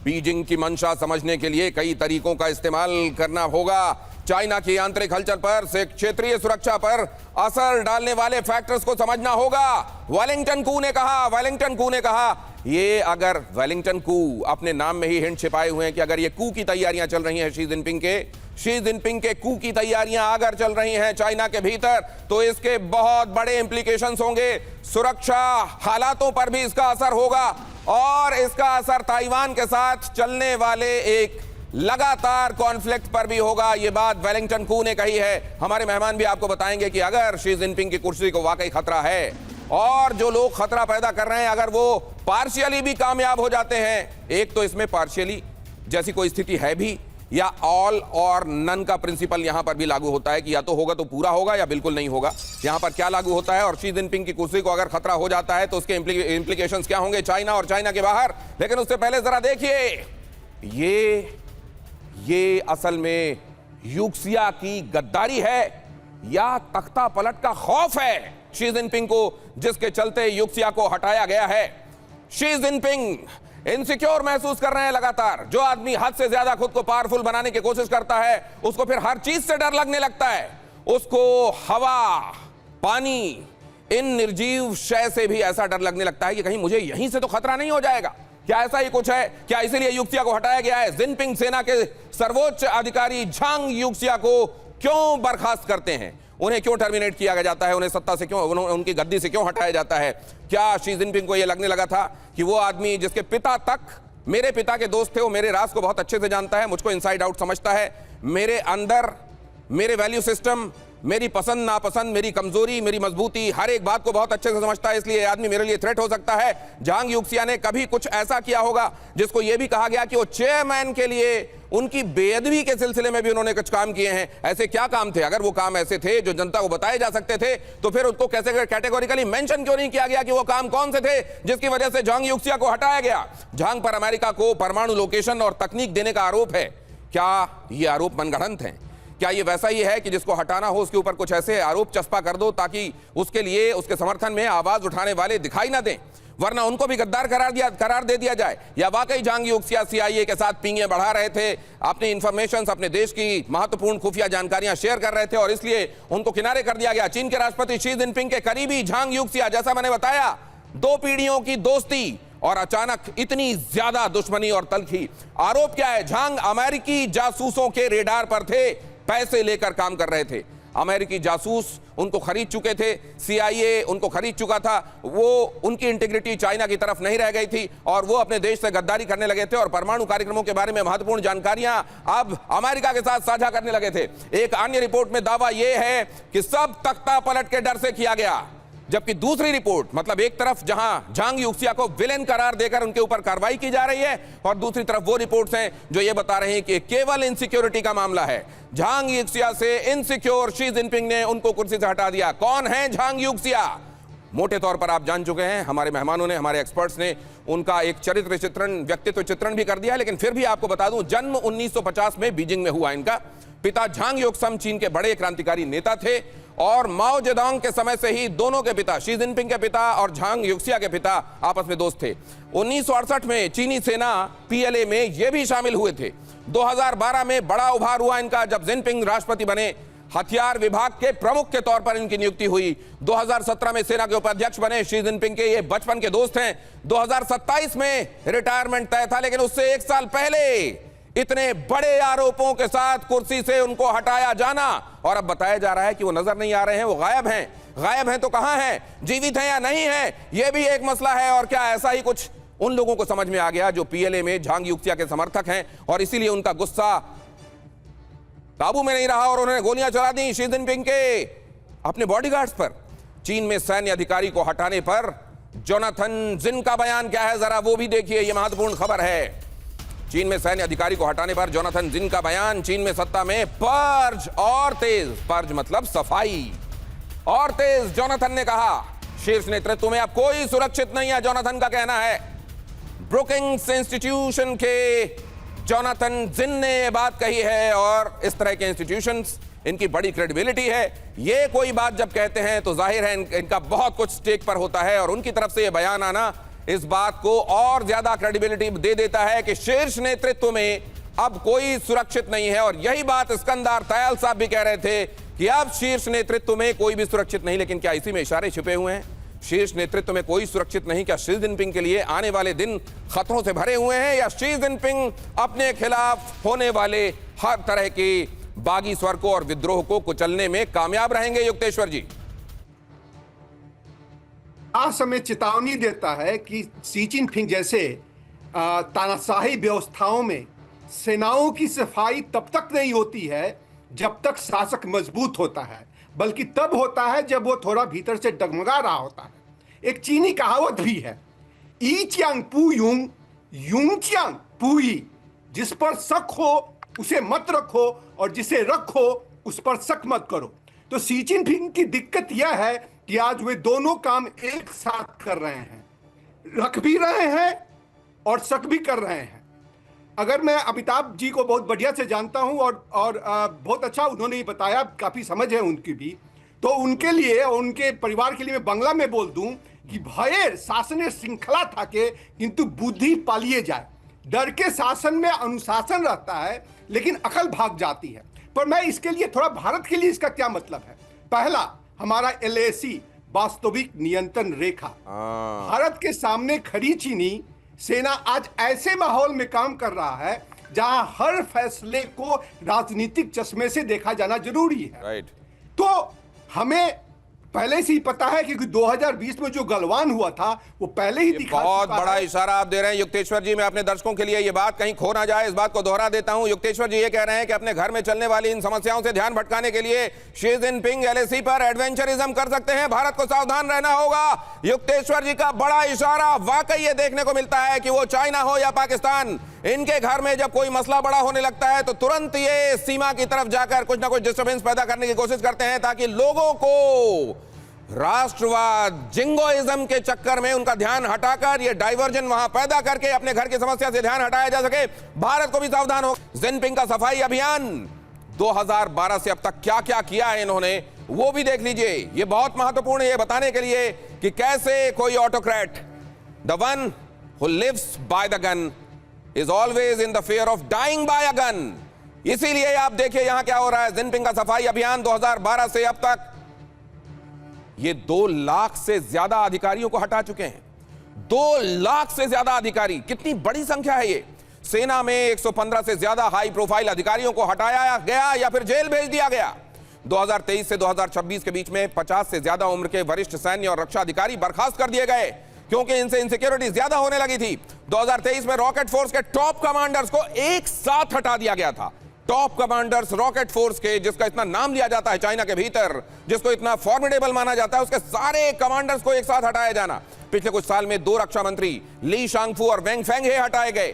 [SPEAKER 1] बीजिंग की मंशा समझने के लिए कई तरीकों का इस्तेमाल करना होगा। चाइना की आंतरिक हलचल पर से क्षेत्रीय सुरक्षा पर असर डालने वाले फैक्टर्स को समझना होगा, वेलिंगटन कू ने कहा। ये अगर वेलिंगटन कू अपने नाम में ही हिंट छिपाए हुए हैं कि अगर ये कू की तैयारियां चल रही हैं शी जिनपिंग के कू की तैयारियां अगर चल रही हैं चाइना के भीतर, तो इसके बहुत बड़े इंप्लीकेशंस होंगे। सुरक्षा हालातों पर भी इसका असर होगा और इसका असर ताइवान के साथ चलने वाले एक लगातार कॉन्फ्लिक्ट पर भी होगा। यह बात वेलिंगटन कू ने कही है। हमारे मेहमान भी आपको बताएंगे कि अगर शी जिनपिंग की कुर्सी को वाकई खतरा है और जो लोग खतरा पैदा कर रहे हैं अगर वो पार्शियली भी कामयाब हो जाते हैं, एक तो इसमें पार्शियली जैसी कोई स्थिति है भी, या ऑल और नन का प्रिंसिपल यहां पर भी लागू होता है कि या तो होगा तो पूरा होगा या बिल्कुल नहीं होगा। यहां पर क्या लागू होता है और शी जिनपिंग की कुर्सी को अगर खतरा हो जाता है तो उसके इंप्लीकेशंस क्या होंगे चाइना और चाइना के बाहर। लेकिन उससे पहले जरा देखिए ये असल में यूक्सिया की गद्दारी है या तख्ता पलट का खौफ है शी जिनपिंग को, जिसके चलते यूक्सिया को हटाया गया है। शी जिनपिंग इनसिक्योर महसूस कर रहे हैं लगातार। जो आदमी हद से ज्यादा खुद को पावरफुल बनाने की कोशिश करता है उसको फिर हर चीज से डर लगने लगता है। उसको हवा, पानी, इन निर्जीव शय से भी ऐसा डर लगने लगता है कि कहीं मुझे यहीं से तो खतरा नहीं हो जाएगा। क्या ऐसा ही कुछ है? क्या इसीलिए यूक्सिया को हटाया गया है? जिनपिंग सेना के सर्वोच्च अधिकारी झांग यूक्सिया को क्यों बर्खास्त करते हैं? उन्हें क्यों टर्मिनेट किया जाता है? उन्हें सत्ता से क्यों, उनकी गद्दी से क्यों हटाया जाता है? क्या शी जिनपिंग को यह लगने लगा था कि वो आदमी जिसके पिता तक मेरे पिता के दोस्त थे, वो मेरे राज को बहुत अच्छे से जानता है, मुझको इनसाइड आउट समझता है, मेरे अंदर मेरे वैल्यू सिस्टम, मेरी पसंद नापसंद, मेरी कमजोरी, मेरी मजबूती, हर एक बात को बहुत अच्छे से समझता है, इसलिए आदमी मेरे लिए थ्रेट हो सकता है। झांग यूक्सिया ने कभी कुछ ऐसा किया होगा जिसको यह भी कहा गया कि वो चेयरमैन के लिए उनकी बेअदबी के सिलसिले में भी उन्होंने कुछ काम किए हैं। ऐसे क्या काम थे? अगर वो काम ऐसे थे जो जनता को बताए जा सकते थे तो फिर उसको कैसे कैटेगोरिकली मेंशन क्यों नहीं किया गया कि वो काम कौन से थे जिसकी वजह से झांग यूक्सिया को हटाया गया? झांग पर अमेरिका को परमाणु लोकेशन और तकनीक देने का आरोप है। क्या ये आरोप मनगढ़ंत हैं? क्या ये वैसा ही है कि जिसको हटाना हो उसके ऊपर कुछ ऐसे आरोप चस्पा कर दो ताकि उसके लिए, उसके समर्थन में आवाज उठाने वाले दिखाई ना दें, वरना उनको भी गद्दार करार दे दिया जाए? या वाकई झांग यूक्सिया CIA के साथ पींगे बढ़ा रहे थे, अपनी इंफॉर्मेशन, अपने देश की महत्वपूर्ण खुफिया जानकारियां शेयर कर रहे थे और इसलिए उनको किनारे कर दिया गया? चीन के राष्ट्रपति शी जिनपिंग के करीबी झांग यूक्सिया, जैसा मैंने बताया, 2 पीढ़ियों की दोस्ती और अचानक इतनी ज्यादा दुश्मनी और तलखी। आरोप क्या है? झांग अमेरिकी जासूसों के रेडार पर थे, पैसे लेकर काम कर रहे थे। अमेरिकी जासूस उनको खरीद चुके थे, CIA उनको खरीद चुका था, वो उनकी इंटीग्रिटी चाइना की तरफ नहीं रह गई थी और वो अपने देश से गद्दारी करने लगे थे और परमाणु कार्यक्रमों के बारे में महत्वपूर्ण जानकारियां अब अमेरिका के साथ साझा करने लगे थे। एक अन्य रिपोर्ट में दावा यह है कि सब तख्ता पलट के डर से किया गया, जबकि दूसरी रिपोर्ट, मतलब एक तरफ जहां झांग यूक्सिया को विलेन करार देकर उनके ऊपर कार्रवाई की जा रही है और दूसरी तरफ वो रिपोर्ट्स हैं जो ये बता रही हैं कि केवल इनसिक्योरिटी का मामला है। झांग यूक्सिया से इनसिक्योर शी जिनपिंग ने उनको कुर्सी से हटा दिया। कौन है झांग यूक्सिया? मोटे तौर पर आप जान चुके हैं, हमारे मेहमानों ने, हमारे एक्सपर्ट्स ने उनका एक चरित्र चित्रण, व्यक्तित्व चित्रण भी कर दिया, लेकिन फिर भी आपको बता दूं, जन्म 1950 में बीजिंग में हुआ इनका। पिता झांग योक्सम चीन के बड़े क्रांतिकारी नेता थे और माओ जेडोंग के समय से ही दोनों के पिता, शी जिनपिंग के पिता और झांग यूक्सिया के पिता, आपस में दोस्त थे। 1968 में चीनी सेना PLA में ये भी शामिल हुए थे। 2012 में बड़ा उभार हुआ इनका जब जिनपिंग राष्ट्रपति बने। हथियार विभाग के प्रमुख के तौर पर इनकी नियुक्ति हुई। 2017 में सेना के उपाध्यक्ष बने। शी जिनपिंग के ये बचपन के दोस्त हैं। 2027 में रिटायरमेंट तय था, लेकिन उससे 1 साल पहले इतने बड़े आरोपों के साथ कुर्सी से उनको हटाया जाना, और अब बताया जा रहा है कि वो नजर नहीं आ रहे हैं, वो गायब हैं। गायब हैं तो कहां हैं? जीवित हैं या नहीं हैं? यह भी एक मसला है। और क्या ऐसा ही कुछ उन लोगों को समझ में आ गया जो PLA में झांग यूक्सिया के समर्थक हैं और इसीलिए उनका गुस्सा काबू में नहीं रहा और उन्होंने गोलियां चला दी शी जिनपिंग के अपने बॉडीगार्ड्स पर? चीन में सैन्य अधिकारी को हटाने पर जोनाथन जिन का बयान क्या है, जरा वो भी देखिए, यह महत्वपूर्ण खबर है। चीन में सैन्य अधिकारी को हटाने पर जोनाथन जिन का बयान, चीन में सत्ता में पर्ज और तेज, पर्ज मतलब सफाई, और तेज, जोनाथन ने कहा। शीर्ष नेतृत्व में अब कोई सुरक्षित नहीं है, जोनाथन का कहना है। ब्रुकिंग्स इंस्टीट्यूशन के जोनाथन जिन ने बात कही है और इस तरह के इंस्टीट्यूशंस इनकी बड़ी क्रेडिबिलिटी है। ये कोई बात जब कहते हैं तो जाहिर है इनका बहुत कुछ स्टेक पर होता है, और उनकी तरफ से ये बयान आना इस बात को और ज्यादा क्रेडिबिलिटी दे देता है कि शीर्ष नेतृत्व में अब कोई सुरक्षित नहीं है। और यही बात सिकंदर तयाल साहब भी कह रहे थे कि अब शीर्ष नेतृत्व में कोई भी सुरक्षित नहीं। लेकिन क्या इसी में इशारे छिपे हुए हैं? शीर्ष नेतृत्व में कोई सुरक्षित नहीं, क्या शी जिनपिंग के लिए आने वाले दिन खतरों से भरे हुए हैं, या शी जिनपिंग अपने खिलाफ होने वाले हर तरह के बागी स्वर को और विद्रोह को कुचलने में कामयाब रहेंगे? युक्तेश्वर जी,
[SPEAKER 2] आज हमें चेतावनी देता है कि शी जिनपिंग जैसे तानाशाही व्यवस्थाओं में सेनाओं की सफाई तब तक नहीं होती है जब तक शासक मजबूत होता है, बल्कि तब होता है जब वो थोड़ा भीतर से डगमगा रहा होता है। एक चीनी कहावत भी है, ई च्यांग पू यूंग यूंग च्यांग पू ई, जिस पर शक हो उसे मत रखो और जिसे रखो उस पर शक मत करो। तो शी जिनपिंग की दिक्कत यह है कि आज वे दोनों काम एक साथ कर रहे हैं, रख भी रहे हैं और शक भी कर रहे हैं। अगर मैं अमिताभ जी को बहुत बढ़िया से जानता हूं और बहुत अच्छा उन्होंने ही बताया, काफी समझ है उनकी भी, तो उनके लिए और उनके परिवार के लिए मैं बांग्ला में बोल दूं कि भये शासन श्रृंखला थाके किंतु बुद्धि पालिए जाए। डर के शासन में अनुशासन रहता है लेकिन अकल भाग जाती है। पर मैं इसके लिए थोड़ा भारत के लिए इसका क्या मतलब है। पहला, हमारा LAC वास्तविक नियंत्रण रेखा, भारत के सामने खड़ी चीनी सेना आज ऐसे माहौल में काम कर रहा है जहां हर फैसले को राजनीतिक चश्मे से देखा जाना जरूरी है।
[SPEAKER 1] राइट।
[SPEAKER 2] तो हमें पहले से ही पता है कि 2020 में जो गलवान हुआ था वो पहले ही दिखा
[SPEAKER 1] बहुत
[SPEAKER 2] चुका
[SPEAKER 1] बड़ा
[SPEAKER 2] है।
[SPEAKER 1] इशारा आप दे रहे हैं युक्तेश्वर जी। मैं अपने दर्शकों के लिए ये बात कहीं खो ना जाए, इस बात को दोहरा देता हूं। युक्तेश्वर जी ये कह रहे हैं कि अपने घर में चलने वाली इन समस्याओं से ध्यान भटकाने के लिए शी जिनपिंग LAC पर एडवेंचरिज्म कर सकते हैं, भारत को सावधान रहना होगा। युक्तेश्वर जी का बड़ा इशारा, वाकई ये देखने को मिलता है कि वो चाइना हो या पाकिस्तान, इनके घर में जब कोई मसला बड़ा होने लगता है तो तुरंत ये सीमा की तरफ जाकर कुछ ना कुछ डिस्टर्बेंस पैदा करने की कोशिश करते हैं, ताकि लोगों को राष्ट्रवाद जिंगोइज्म के चक्कर में उनका ध्यान हटाकर ये डाइवर्जन वहां पैदा करके अपने घर की समस्या से ध्यान हटाया जा सके। भारत को भी सावधान हो। जिनपिंग का सफाई अभियान 2012 से अब तक क्या क्या किया है इन्होंने, वो भी देख लीजिए। ये बहुत महत्वपूर्ण है ये बताने के लिए कि कैसे कोई autocrat, the one who lives by the gun is always in the fear of dying by a gun. इसीलिए आप देखिए यहां क्या हो रहा है। जिनपिंग का सफाई अभियान 2012 से अब तक ये 2 लाख से ज्यादा अधिकारियों को हटा चुके हैं। 2 लाख से ज्यादा अधिकारी, कितनी बड़ी संख्या है ये। सेना में 115 से ज्यादा हाई प्रोफाइल अधिकारियों को हटाया गया या फिर जेल भेज दिया गया। 2023 से 2026 के बीच में 50 से ज्यादा उम्र के वरिष्ठ सैन्य और रक्षा अधिकारी बर्खास्त कर दिए गए क्योंकि इनसे इनसिक्योरिटी ज्यादा होने लगी थी। 2023 में रॉकेट फोर्स के टॉप कमांडर्स को एक साथ हटा दिया गया था। टॉप कमांडर्स रॉकेट फोर्स के, जिसका इतना नाम लिया जाता है चाइना के भीतर, जिसको इतना फॉर्मिडेबल माना जाता है, उसके सारे कमांडर्स को एक साथ हटाया जाना। पिछले कुछ साल में 2 रक्षा मंत्री ली शांगफू और वेंग फेंगे हटाए गए।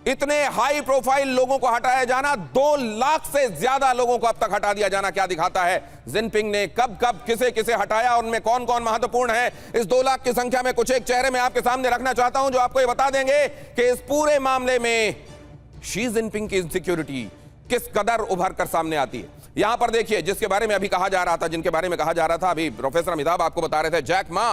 [SPEAKER 1] इतने हाई प्रोफाइल लोगों को हटाया जाना, 2 लाख से ज्यादा लोगों को अब तक हटा दिया जाना, क्या दिखाता है जिनपिंग ने कब कब किसे किसे हटाया, उनमें कौन कौन महत्वपूर्ण है। इस 2 लाख की संख्या में कुछ एक चेहरे में आपके सामने रखना चाहता हूं जो आपको ये बता देंगे कि इस पूरे मामले में शी जिनपिंग की इनसिक्योरिटी किस कदर उभर कर सामने आती है। यहां पर देखिए, जिसके बारे में अभी कहा जा रहा था, जिनके बारे में कहा जा रहा था, अभी प्रोफेसर अमिताभ आपको बता रहे थे, जैक मा,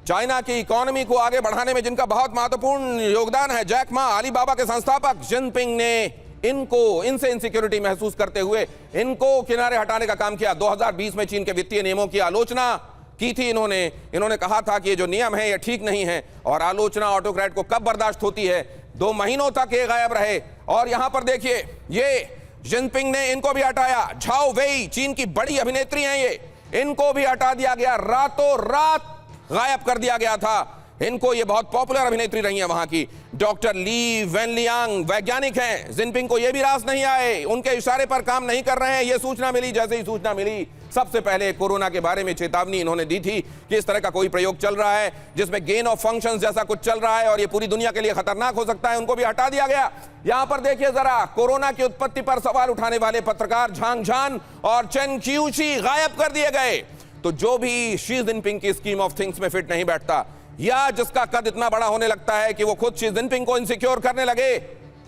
[SPEAKER 1] चाइना की इकोनॉमी को आगे बढ़ाने में जिनका बहुत महत्वपूर्ण योगदान है, जैक मा, अलीबाबा के संस्थापक। जिनपिंग ने इनसे इनसिक्योरिटी महसूस करते हुए इनको किनारे हटाने का काम किया। 2020 में चीन के वित्तीय नियमों की आलोचना की थी इन्होंने कहा था कि ये जो नियम है ये ठीक नहीं है, और आलोचना ऑटोक्रेट को कब बर्दाश्त होती है। 2 महीनों तक ये गायब रहे। और यहां पर देखिए, ये जिनपिंग ने इनको भी हटाया। झाओ वेई, चीन की बड़ी अभिनेत्री हैं ये, इनको भी हटा दिया गया, रातों रात गायब कर दिया गया था इनको। ये बहुत पॉपुलर अभिनेत्री रही है वहां की। डॉक्टर ली वेनलियांग वैज्ञानिक हैं, जिनपिंग को ये भी रास नहीं आए, उनके इशारे पर काम नहीं कर रहे हैं। ये सूचना मिली, जैसे ही सूचना मिली सबसे पहले कोरोना के बारे में चेतावनी इन्होंने दी थी कि इस तरह का कोई प्रयोग चल रहा है जिसमें गेन ऑफ फंक्शन जैसा कुछ चल रहा है और ये पूरी दुनिया के लिए खतरनाक हो सकता है, उनको भी हटा दिया गया। यहां पर देखिए जरा, कोरोना की उत्पत्ति पर सवाल उठाने वाले पत्रकार झांग झान और चेन क्यूची गायब कर दिए गए। तो जो भी शी जिनपिंग की स्कीम ऑफ थिंग्स में फिट नहीं बैठता, या जिसका कद इतना बड़ा होने लगता है कि वो खुद शी जिनपिंग को इनसिक्योर करने लगे,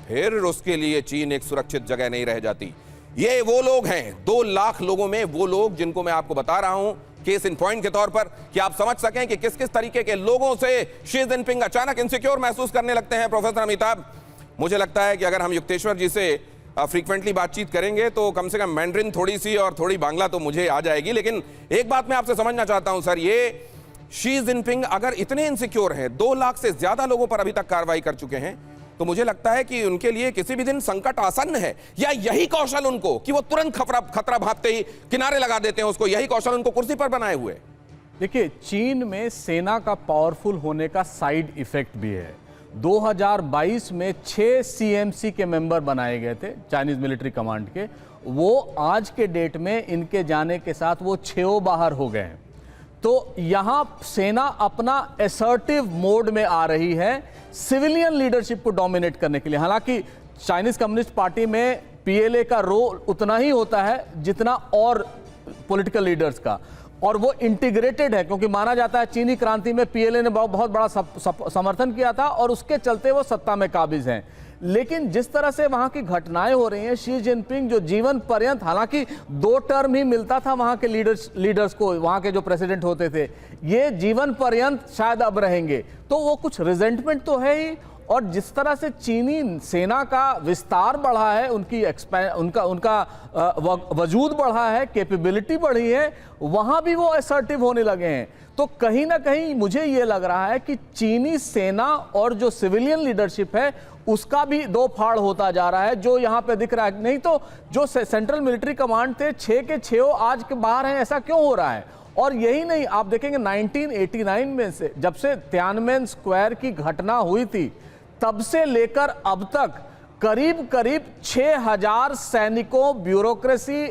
[SPEAKER 1] फिर उसके लिए चीन एक सुरक्षित जगह नहीं रह जाती। ये वो लोग हैं, 2 लाख लोगों में वो लोग जिनको मैं आपको बता रहा हूं केस इन पॉइंट के तौर पर, कि आप समझ सकें कि किस किस तरीके के लोगों से शी जिनपिंग अचानक इनसिक्योर महसूस करने लगते हैं। प्रोफेसर अमिताभ, मुझे लगता है कि अगर हम युक्तेश्वर जी से फ्रीक्वेंटली बातचीत करेंगे तो कम से कम मैंड्रिन थोड़ी सी और थोड़ी बांग्ला तो मुझे आ जाएगी। लेकिन एक बात मैं आपसे समझना चाहता हूं सर, ये शी जिनपिंग अगर इतने इनसिक्योर हैं, 2 लाख से ज्यादा लोगों पर अभी तक कार्रवाई कर चुके हैं, तो मुझे लगता है कि उनके लिए किसी भी दिन संकट आसन्न है, या यही कौशल उनको कि वो तुरंत खतरा भांपते ही किनारे लगा देते हैं उसको, यही कौशल उनको कुर्सी पर बनाए हुए।
[SPEAKER 3] देखिए, चीन में सेना का पावरफुल होने का साइड इफेक्ट भी है। 2022 में 6 सीएमसी के मेंबर बनाए गए थे चाइनीज मिलिट्री कमांड के, वो आज के डेट में इनके जाने के साथ वो 6 बाहर हो गए हैं। तो यहाँ सेना अपना असर्टिव मोड में आ रही है सिविलियन लीडरशिप को डोमिनेट करने के लिए। हालांकि चाइनीज कम्युनिस्ट पार्टी में पीएलए का रोल उतना ही होता है जितना और पॉलिटिकल लीडर्स का, और वो इंटीग्रेटेड है, क्योंकि माना जाता है चीनी क्रांति में पीएलए ने बहुत बड़ा समर्थन किया था और उसके चलते वो सत्ता में काबिज हैं। लेकिन जिस तरह से वहां की घटनाएं हो रही हैं, शी जिनपिंग जो जीवन पर्यंत, हालांकि 2 टर्म ही मिलता था वहां के लीडर्स को, वहां के जो प्रेसिडेंट होते थे, ये जीवन पर्यंत शायद अब रहेंगे, तो वो कुछ रिजेंटमेंट तो है ही। और जिस तरह से चीनी सेना का विस्तार बढ़ा है, उनका वजूद बढ़ा है, कैपेबिलिटी बढ़ी है, वहां भी वो असर्टिव होने लगे हैं। तो कहीं ना कहीं मुझे ये लग रहा है कि चीनी सेना और जो सिविलियन लीडरशिप है उसका भी 2 फाड़ होता जा रहा है, जो यहाँ पे दिख रहा है। नहीं तो जो सेंट्रल मिलिट्री कमांड थे 6 के 6 आज के बाहर हैं, ऐसा क्यों हो रहा है? और यही नहीं, आप देखेंगे 1989 में से जब से तियानमेन स्क्वायर की घटना हुई थी, तब से लेकर अब तक करीब करीब 6000 सैनिकों, ब्यूरोक्रेसी,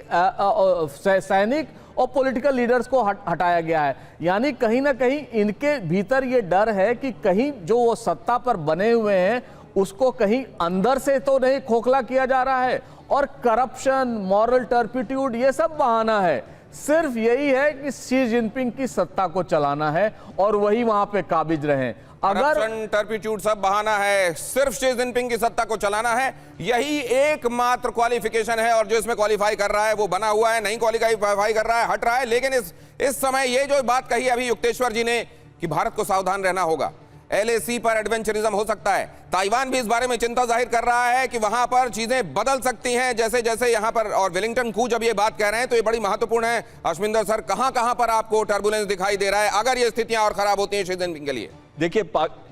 [SPEAKER 3] सैनिक और पॉलिटिकल लीडर्स को हटाया गया है। यानी कहीं ना कहीं इनके भीतर ये डर है कि कहीं जो वो सत्ता पर बने हुए हैं उसको कहीं अंदर से तो नहीं खोखला किया जा रहा है। और करप्शन, मॉरल टर्पिट्यूड, ये सब बहाना है। सिर्फ यही है कि शी जिनपिंग की सत्ता को चलाना है और वही वहां पे काबिज रहें।
[SPEAKER 1] करप्शन, टर्पिट्यूड सब बहाना है, सिर्फ शी जिनपिंग की सत्ता को चलाना है, यही एकमात्र क्वालिफिकेशन है। और जो इसमें क्वालिफाई कर रहा है वो बना हुआ है, नहीं क्वालिफाई कर रहा है हट रहा है। लेकिन इस समय ये जो बात कही अभी युक्तेश्वर जी ने कि भारत को सावधान रहना होगा, LAC पर एडवेंचरिज्म हो सकता है, ताइवान भी इस बारे में चिंता जाहिर कर रहा है कि वहां पर चीजें बदल सकती हैं जैसे जैसे यहां पर। और वेलिंगटन कू जब ये बात कह रहे हैं तो ये बड़ी महत्वपूर्ण है। अश्विंदर सर, कहां पर आपको टर्बुलेंस दिखाई दे रहा है अगर ये स्थितियां और खराब होती हैं शी जिनपिंग के लिए?
[SPEAKER 5] देखिए,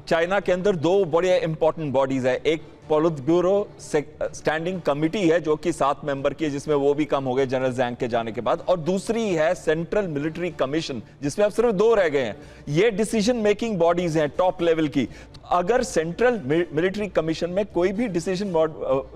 [SPEAKER 5] चाइना के अंदर 2 बड़े इंपॉर्टेंट बॉडीज है। एक पॉलिट ब्यूरो स्टैंडिंग कमिटी है जो कि 7 मेंबर की है, जिसमें वो भी कम हो गए जनरल जैंग के जाने के बाद, और दूसरी है सेंट्रल मिलिट्री कमीशन जिसमें अब सिर्फ 2 रह गए हैं। ये डिसीजन मेकिंग बॉडीज हैं टॉप लेवल की। अगर सेंट्रल मिलिट्री कमीशन में कोई भी डिसीजन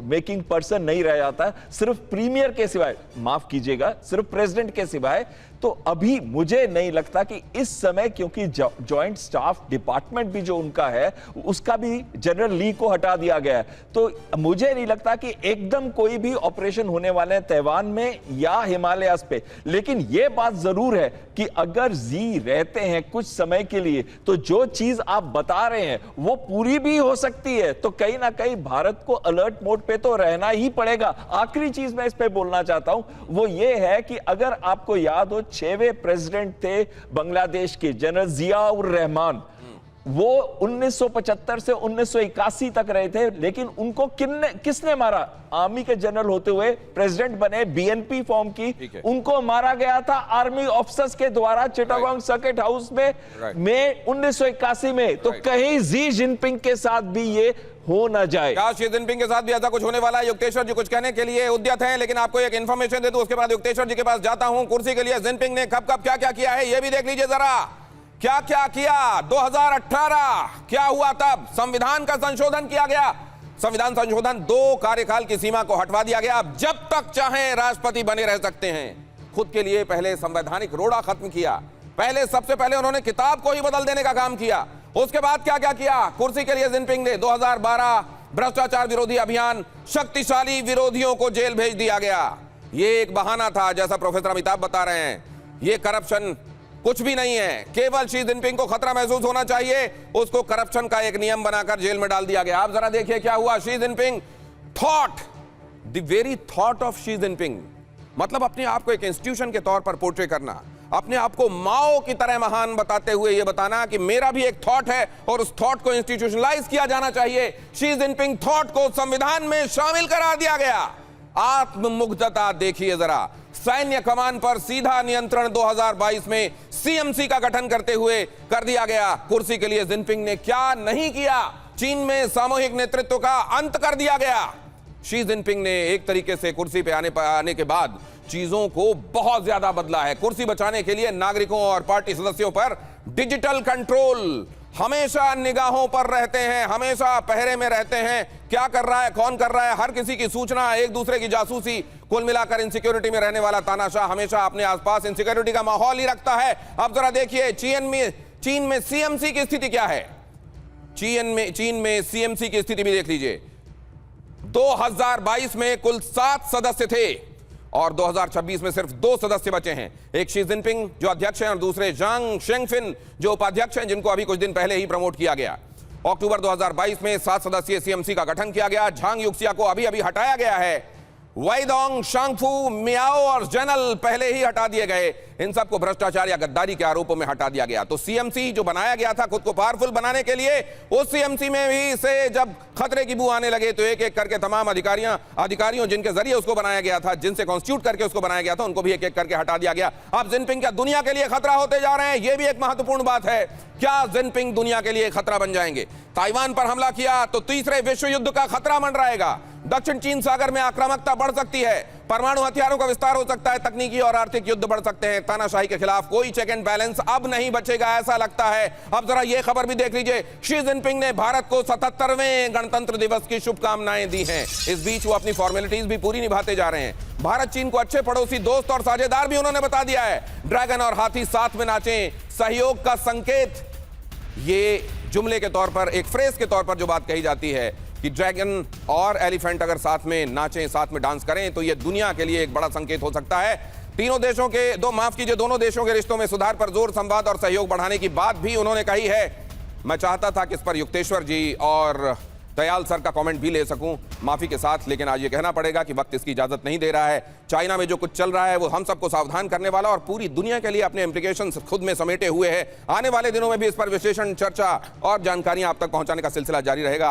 [SPEAKER 5] मेकिंग पर्सन नहीं रह जाता, सिर्फ प्रीमियर के सिवाय, माफ कीजिएगा, सिर्फ प्रेसिडेंट के सिवाय, तो अभी मुझे नहीं लगता कि इस समय, क्योंकि जॉइंट स्टाफ डिपार्टमेंट भी जो उनका है उसका भी जनरल ली को हटा दिया गया है, तो मुझे नहीं लगता कि एकदम कोई भी ऑपरेशन होने वाले हैं तैवान में या हिमालयास पे। लेकिन यह बात जरूर है कि अगर जी रहते हैं कुछ समय के लिए तो जो चीज आप बता रहे हैं वो पूरी भी हो सकती है। तो कहीं ना कहीं भारत को अलर्ट मोड पे तो रहना ही पड़ेगा। आखिरी चीज मैं इस पे बोलना चाहता हूं वो ये है कि अगर आपको याद हो 6वें प्रेसिडेंट थे बांग्लादेश के जनरल जियाउर रहमान, वो 1975 से 1981 तक रहे थे, लेकिन उनको किसने मारा? आर्मी के जनरल होते हुए प्रेसिडेंट बने, बीएनपी फॉर्म की, उनको मारा गया था आर्मी ऑफिसर्स के द्वारा चिटागोंग सर्किट हाउस में 1981 में। तो कहीं जी जिनपिंग के साथ भी ये हो ना जाए।
[SPEAKER 1] क्या शी जिनपिंग के साथ भी ऐसा कुछ होने वाला है? युक्तेश्वर जी कुछ कहने के लिए उद्यत हैं, लेकिन आपको एक इंफॉर्मेशन दे दूं, उसके बाद युक्तेश्वर जी के पास जाता हूं कुर्सी के लिए। जिनपिंग ने कब क्या क्या किया है ये भी देख लीजिए जरा। क्या क्या किया 2018 क्या हुआ? तब संविधान का संशोधन किया गया। संविधान संशोधन 2 कार्यकाल की सीमा को हटवा दिया गया। अब जब तक चाहें राष्ट्रपति बने रह सकते हैं। खुद के लिए पहले संवैधानिक रोड़ा खत्म किया, सबसे पहले उन्होंने किताब को ही बदल देने का काम किया। उसके बाद क्या क्या किया कुर्सी के लिए जिनपिंग ने? 2012 भ्रष्टाचार विरोधी अभियान, शक्तिशाली विरोधियों को जेल भेज दिया गया। यह एक बहाना था, जैसा प्रोफेसर अमिताभ बता रहे हैं। यह करप्शन कुछ भी नहीं है, केवल शी जिनपिंग को खतरा महसूस होना चाहिए, उसको करप्शन का एक नियम बनाकर जेल में डाल दिया गया। आप जरा देखिए क्या हुआ। Xi Jinping thought the very thought of Xi Jinping, मतलब अपने आप को एक इंस्टीट्यूशन के तौर पर पोर्ट्रे करना, अपने आप को माओ की तरह महान बताते हुए यह बताना कि मेरा भी एक थॉट है और उस थॉट को इंस्टीट्यूशनलाइज किया जाना चाहिए। शी जिनपिंग थॉट को संविधान में शामिल करा दिया गया। आत्ममुग्धता देखिए जरा। सैन्य कमान पर सीधा नियंत्रण 2022 में सीएमसी का गठन करते हुए कर दिया गया। कुर्सी के लिए जिनपिंग ने क्या नहीं किया। चीन में सामूहिक नेतृत्व का अंत कर दिया गया। शी जिनपिंग ने एक तरीके से कुर्सी पे आने के बाद चीजों को बहुत ज्यादा बदला है। कुर्सी बचाने के लिए नागरिकों और पार्टी सदस्यों पर डिजिटल कंट्रोल, हमेशा निगाहों पर रहते हैं, हमेशा पहरे में रहते हैं। क्या कर रहा है, कौन कर रहा है, हर किसी की सूचना, एक दूसरे की जासूसी, कुल मिलाकर इनसिक्योरिटी में रहने वाला तानाशाह हमेशा अपने आसपास इनसिक्योरिटी का माहौल ही रखता है। अब जरा देखिए चीन में सीएमसी की स्थिति क्या है। चीन में सीएमसी की स्थिति भी देख लीजिए। 2022 में कुल 7 सदस्य थे और 2026 में सिर्फ 2 सदस्य बचे हैं। एक शी जिनपिंग जो अध्यक्ष हैं और दूसरे जांग शेंगफिन जो उपाध्यक्ष हैं, जिनको अभी कुछ दिन पहले ही प्रमोट किया गया। अक्टूबर 2022 में 7 सदस्यीय सीएमसी का गठन किया गया। झांग युक्सिया को अभी अभी हटाया गया है। वाइडोंग, शांगफू, मियाओ और जनल पहले ही हटा दिए गए। इन सबको भ्रष्टाचार या गद्दारी के आरोपों में हटा दिया गया। तो सीएमसी जो बनाया गया था खुद को पावरफुल बनाने के लिए, उस सीएमसी में भी से जब खतरे की बू आने लगे तो एक एक करके तमाम अधिकारियों जिनके जरिए उसको बनाया गया था, जिनसे कॉन्स्टिट्यूट करके उसको बनाया गया था, उनको भी एक एक करके हटा दिया गया। अब जिनपिंग क्या दुनिया के लिए खतरा होते जा रहे हैं? यह भी एक महत्वपूर्ण बात है। क्या जिनपिंग दुनिया के लिए खतरा बन जाएंगे? ताइवान पर हमला किया तो तीसरे विश्व युद्ध का खतरा मंडराएगा। दक्षिण चीन सागर में आक्रामकता बढ़ सकती है। परमाणु हथियारों का विस्तार हो सकता है। तकनीकी और आर्थिक युद्ध बढ़ सकते हैं। तानाशाही के खिलाफ कोई चेक एंड बैलेंस अब नहीं बचेगा, ऐसा लगता है। अब जरा यह खबर भी देख लीजिए। शी जिनपिंग ने भारत को 77वें गणतंत्र दिवस की शुभकामनाएं दी हैं। इस बीच वो अपनी फॉर्मेलिटीज भी पूरी निभाते जा रहे हैं। भारत चीन को अच्छे पड़ोसी, दोस्त और साझेदार भी उन्होंने बता दिया है। ड्रैगन और हाथी साथ में नाचें, सहयोग का संकेत, ये जुमले के तौर पर, एक फ्रेज के तौर पर जो बात कही जाती है कि ड्रैगन और एलिफेंट अगर साथ में नाचें, साथ में डांस करें तो यह दुनिया के लिए एक बड़ा संकेत हो सकता है। दोनों देशों के रिश्तों में सुधार पर जोर, संवाद और सहयोग बढ़ाने की बात भी उन्होंने कही है। मैं चाहता था कि इस पर युक्तेश्वर जी और दयाल सर का कमेंट भी ले सकूं, माफी के साथ, लेकिन आज ये कहना पड़ेगा कि वक्त इसकी इजाजत नहीं दे रहा है। चाइना में जो कुछ चल रहा है वो हम सबको सावधान करने वाला और पूरी दुनिया के लिए अपने इंप्लीकेशंस खुद में समेटे हुए है। आने वाले दिनों में भी इस पर विश्लेषण, चर्चा और जानकारियां आप तक पहुंचाने का सिलसिला जारी रहेगा।